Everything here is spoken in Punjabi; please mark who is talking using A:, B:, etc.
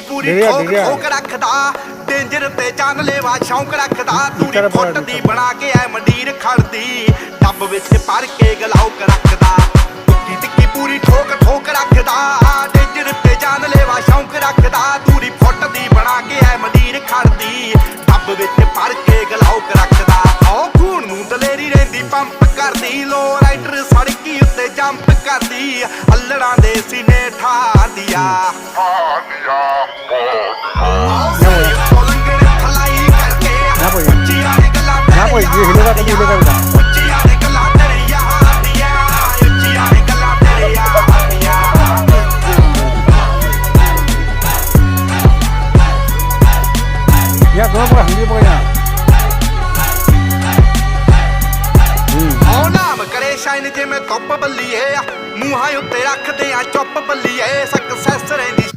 A: ਪੂਰੀ ਠੋਕ ਠੋਕ ਰੱਖਦਾ ਡੇਂਜਰ ਤੇ ਜਾਨ ਲੈਵਾ ਸ਼ੌਂਕ ਰੱਖਦਾ ਤੂੜੀ ਫੁੱਟ ਦੀ ਬਣਾ ਕੇ ਐ ਮੰਡੀਰ ਖੜਦੀ ਡੱਬ ਵਿੱਚ ਭਰ ਕੇ ਗਲਾਉਕ ਰੱਖਦਾ ਟਿੱਕੀ ਟਿੱਕੀ ਪੂਰੀ ਠੋਕ ਠੋਕ ਰੱਖਦਾ ਡੇਂਜਰ ਤੇ ਜਾਨ ਲੈਵਾ ਸ਼ੌਂਕ ਰੱਖਦਾ ਤੂੜੀ ਫੁੱਟ ਦੀ ਬਣਾ ਕੇ ਐ ਮੰਡੀਰ ਖੜਦੀ ਡੱਬ ਵਿੱਚ ਭਰ ਕੇ ਗਲਾਉਕ ਰੱਖਦਾ ਓ ਖੂਨ ਨੂੰ ਦਲੇਰੀ ਰਹਿੰਦੀ ਪੰਪ ਕਰਦੀ ਲੋ ਰਾਈਡਰ ਸੜਕੀ ਉੱਤੇ ਜੰਪ ਕਰਦੀ ਅੱਲੜਾਂ ਦੇ ਸੀਨੇ ਠਾਰਦੀਆਂ
B: Ya, doon po, hindi po kaya.
A: ਓ ਨਾਮ ਕਰੇ ਸ਼ਾਇਨ ਜਿਵੇਂ ਧੁੱਪ ਬੱਲੀਏ ਮੂੰਹਾਂ ਉੱਤੇ ਰੱਖਦੇ ਆ ਚੁੱਪ ਬੱਲੀਏ ਸਕਸੈਸ ਰਹਿੰਦੀ